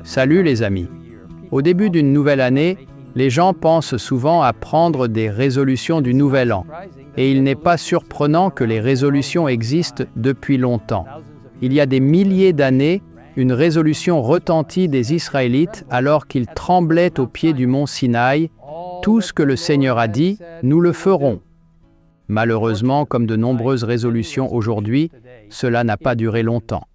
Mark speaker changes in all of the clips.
Speaker 1: Salut les amis. Au début d'une nouvelle année, les gens pensent souvent à prendre des résolutions du nouvel an. Et il n'est pas surprenant que les résolutions existent depuis longtemps. Il y a des milliers d'années, une résolution retentit des Israélites alors qu'ils tremblaient au pied du mont Sinaï. Tout ce que le Seigneur a dit, nous le ferons. Malheureusement, comme de nombreuses résolutions aujourd'hui, cela n'a pas duré longtemps.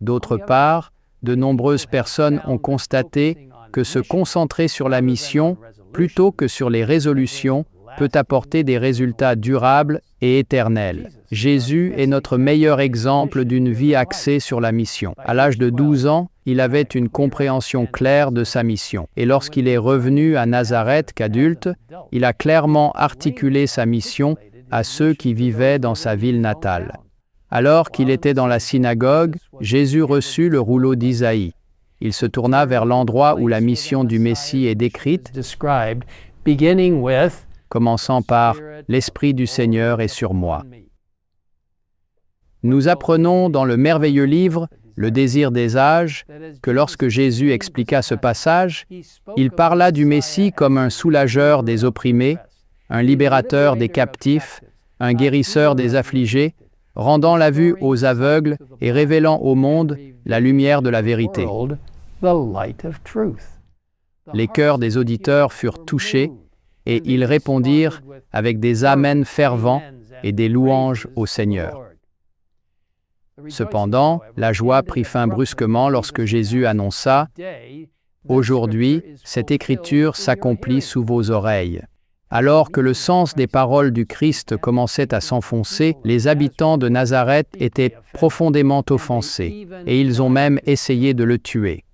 Speaker 1: D'autre part, de nombreuses personnes ont constaté que se concentrer sur la mission plutôt que sur les résolutions peut apporter des résultats durables et éternels. Jésus est notre meilleur exemple d'une vie axée sur la mission. À l'âge de 12 ans, il avait une compréhension claire de sa mission. Et lorsqu'il est revenu à Nazareth qu'adulte, il a clairement articulé sa mission à ceux qui vivaient dans sa ville natale. Alors qu'il était dans la synagogue, Jésus reçut le rouleau d'Isaïe. Il se tourna vers l'endroit où la mission du Messie est décrite, commençant par « L'Esprit du Seigneur est sur moi ». Nous apprenons dans le merveilleux livre « Le désir des âges » que lorsque Jésus expliqua ce passage, il parla du Messie comme un soulageur des opprimés, un libérateur des captifs, un guérisseur des affligés, rendant la vue aux aveugles et révélant au monde la lumière de la vérité. Les cœurs des auditeurs furent touchés et ils répondirent avec des amens fervents et des louanges au Seigneur. Cependant, la joie prit fin brusquement lorsque Jésus annonça « Aujourd'hui, cette écriture s'accomplit sous vos oreilles ». Alors que le sens des paroles du Christ commençait à s'enfoncer, les habitants de Nazareth étaient profondément offensés, et ils ont même essayé de le tuer.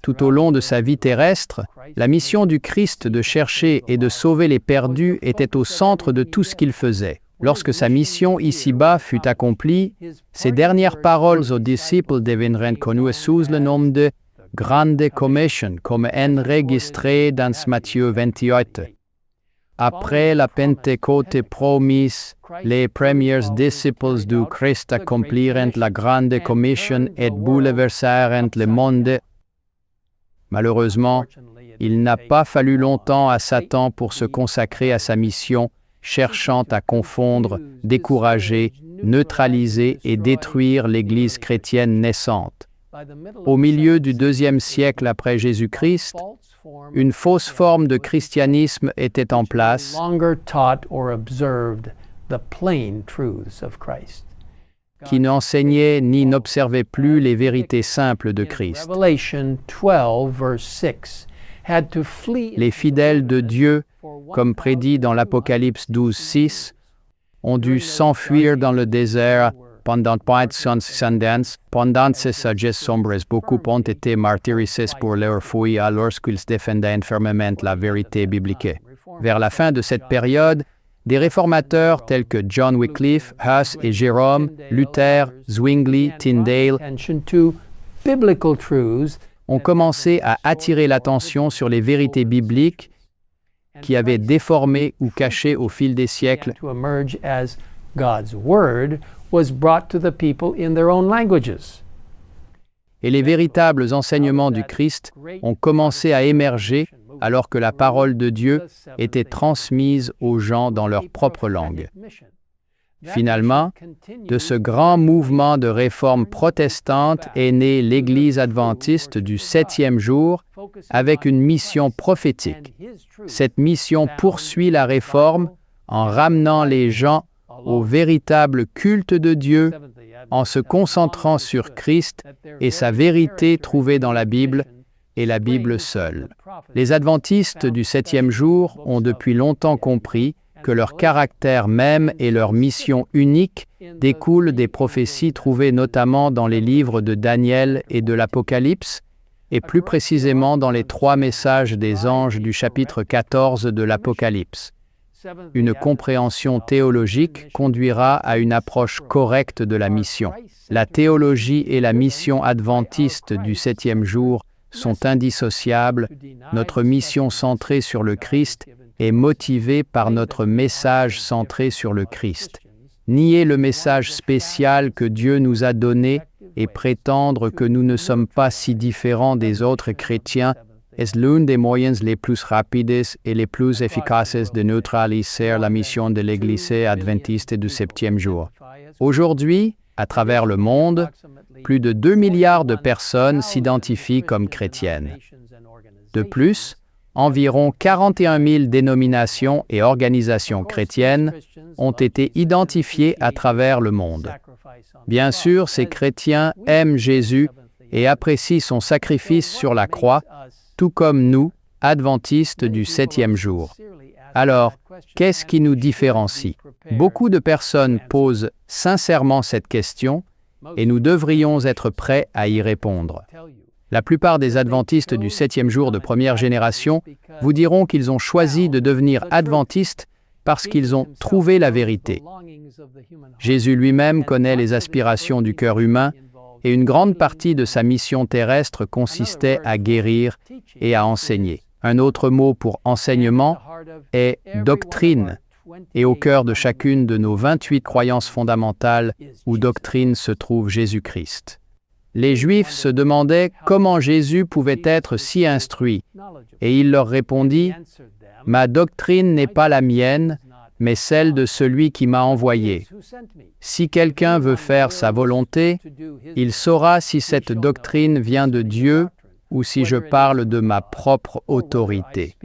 Speaker 1: Tout au long de sa vie terrestre, la mission du Christ de chercher et de sauver les perdus était au centre de tout ce qu'il faisait. Lorsque sa mission ici-bas fut accomplie, ses dernières paroles aux disciples deviendront connues sous le nom de « Grande Commission » comme enregistré dans Matthieu 28. Après la Pentecôte promise, les premiers disciples du Christ accomplirent la Grande Commission et bouleversèrent le monde. Malheureusement, il n'a pas fallu longtemps à Satan pour se consacrer à sa mission, cherchant à confondre, décourager, neutraliser et détruire l'Église chrétienne naissante. Au milieu du IIe siècle après Jésus-Christ, une fausse forme de christianisme était en place qui n'enseignait ni n'observait plus les vérités simples de Christ. Les fidèles de Dieu, comme prédit dans l'Apocalypse 12:6, ont dû s'enfuir dans le désert pendant ces sages sombres, beaucoup ont été martyrisés pour leur foi lorsqu'ils défendaient fermement la vérité biblique. Vers la fin de cette période, des réformateurs tels que John Wycliffe, Huss et Jérôme, Luther, Zwingli, Tyndale ont commencé à attirer l'attention sur les vérités bibliques qui avaient déformé ou caché au fil des siècles et les véritables enseignements du Christ ont commencé à émerger alors que la parole de Dieu était transmise aux gens dans leur propre langue. Finalement, de ce grand mouvement de réforme protestante est née l'Église adventiste du 7e jour avec une mission prophétique. Cette mission poursuit la réforme en ramenant les gens au véritable culte de Dieu, en se concentrant sur Christ et sa vérité trouvée dans la Bible et la Bible seule. Les adventistes du 7e jour ont depuis longtemps compris que leur caractère même et leur mission unique découlent des prophéties trouvées notamment dans les livres de Daniel et de l'Apocalypse, et plus précisément dans les 3 messages des anges du chapitre 14 de l'Apocalypse. Une compréhension théologique conduira à une approche correcte de la mission. La théologie et la mission adventiste du 7e jour sont indissociables. Notre mission centrée sur le Christ est motivée par notre message centré sur le Christ. Nier le message spécial que Dieu nous a donné et prétendre que nous ne sommes pas si différents des autres chrétiens est l'un des moyens les plus rapides et les plus efficaces de neutraliser la mission de l'Église adventiste du septième jour. Aujourd'hui, à travers le monde, plus de 2 milliards de personnes s'identifient comme chrétiennes. De plus, environ 41 000 dénominations et organisations chrétiennes ont été identifiées à travers le monde. Bien sûr, ces chrétiens aiment Jésus et apprécient son sacrifice sur la croix, tout comme nous, adventistes du septième jour. Alors, qu'est-ce qui nous différencie? Beaucoup de personnes posent sincèrement cette question et nous devrions être prêts à y répondre. La plupart des adventistes du septième jour de première génération vous diront qu'ils ont choisi de devenir adventistes parce qu'ils ont trouvé la vérité. Jésus lui-même connaît les aspirations du cœur humain et une grande partie de sa mission terrestre consistait à guérir et à enseigner. Un autre mot pour enseignement est doctrine, et au cœur de chacune de nos 28 croyances fondamentales ou doctrines se trouve Jésus-Christ. Les Juifs se demandaient comment Jésus pouvait être si instruit, et il leur répondit « Ma doctrine n'est pas la mienne, mais celle de celui qui m'a envoyé. Si quelqu'un veut faire sa volonté, il saura si cette doctrine vient de Dieu ou si je parle de ma propre autorité. »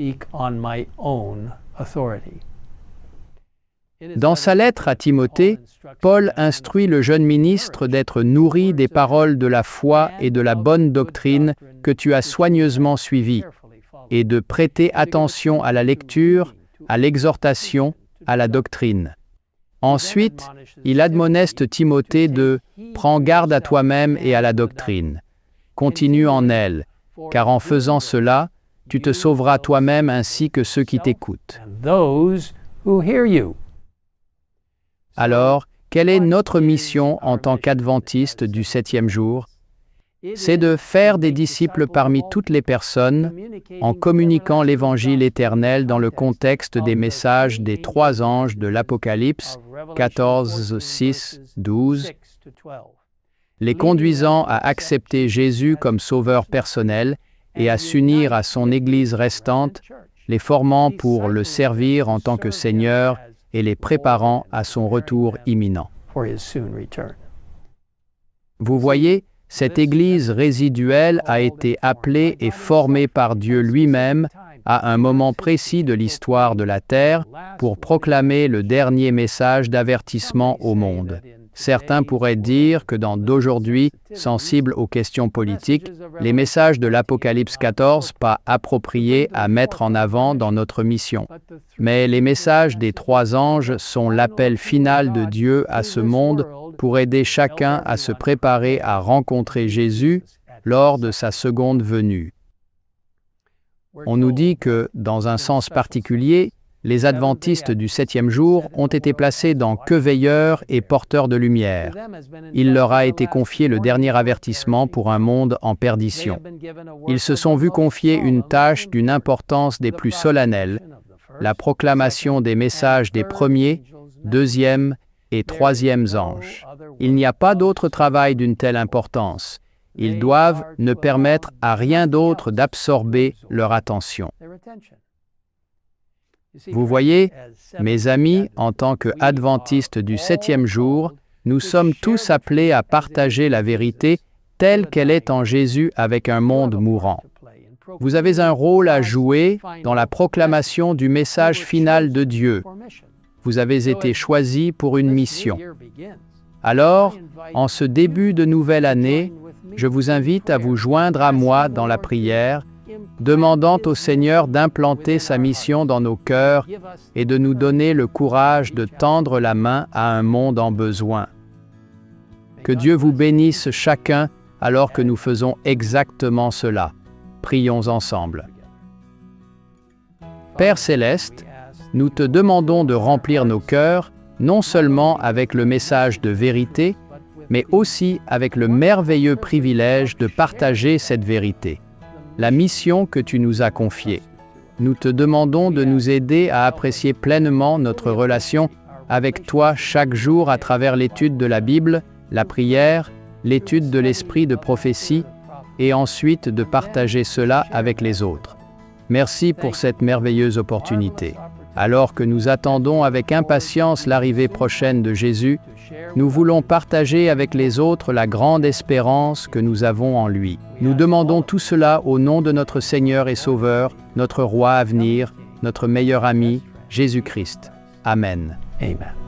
Speaker 1: Dans sa lettre à Timothée, Paul instruit le jeune ministre d'être nourri des paroles de la foi et de la bonne doctrine que tu as soigneusement suivies, et de prêter attention à la lecture, à l'exhortation, à la doctrine. Ensuite, il admoneste Timothée de « Prends garde à toi-même et à la doctrine. Continue en elle, car en faisant cela, tu te sauveras toi-même ainsi que ceux qui t'écoutent. » Alors, quelle est notre mission en tant qu'adventistes du septième jour? C'est de faire des disciples parmi toutes les personnes en communiquant l'Évangile éternel dans le contexte des messages des 3 anges de l'Apocalypse 14, 6, 12, les conduisant à accepter Jésus comme sauveur personnel et à s'unir à son Église restante, les formant pour le servir en tant que Seigneur et les préparant à son retour imminent. Vous voyez, cette Église résiduelle a été appelée et formée par Dieu lui-même à un moment précis de l'histoire de la Terre pour proclamer le dernier message d'avertissement au monde. Certains pourraient dire que dans d'aujourd'hui, sensibles aux questions politiques, les messages de l'Apocalypse 14 pas appropriés à mettre en avant dans notre mission. Mais les messages des 3 anges sont l'appel final de Dieu à ce monde pour aider chacun à se préparer à rencontrer Jésus lors de sa seconde venue. On nous dit que, dans un sens particulier, les adventistes du septième jour ont été placés dans queveilleurs et porteurs de lumière. Il leur a été confié le dernier avertissement pour un monde en perdition. Ils se sont vus confier une tâche d'une importance des plus solennelles, la proclamation des messages des premiers, deuxième et troisième anges. Il n'y a pas d'autre travail d'une telle importance. Ils doivent ne permettre à rien d'autre d'absorber leur attention. Vous voyez, mes amis, en tant qu'adventistes du septième jour, nous sommes tous appelés à partager la vérité telle qu'elle est en Jésus avec un monde mourant. Vous avez un rôle à jouer dans la proclamation du message final de Dieu. Vous avez été choisis pour une mission. Alors, en ce début de nouvelle année, je vous invite à vous joindre à moi dans la prière, demandant au Seigneur d'implanter sa mission dans nos cœurs et de nous donner le courage de tendre la main à un monde en besoin. Que Dieu vous bénisse chacun alors que nous faisons exactement cela. Prions ensemble. Père céleste, nous te demandons de remplir nos cœurs, non seulement avec le message de vérité, mais aussi avec le merveilleux privilège de partager cette vérité, la mission que tu nous as confiée. Nous te demandons de nous aider à apprécier pleinement notre relation avec toi chaque jour à travers l'étude de la Bible, la prière l'étude de l'esprit de prophétie et ensuite de partager cela avec les autres. Merci pour cette merveilleuse opportunité. Alors que nous attendons avec impatience l'arrivée prochaine de Jésus, nous voulons partager avec les autres la grande espérance que nous avons en lui. Nous demandons tout cela au nom de notre Seigneur et Sauveur, notre Roi à venir, notre meilleur ami, Jésus-Christ. Amen.
Speaker 2: Amen.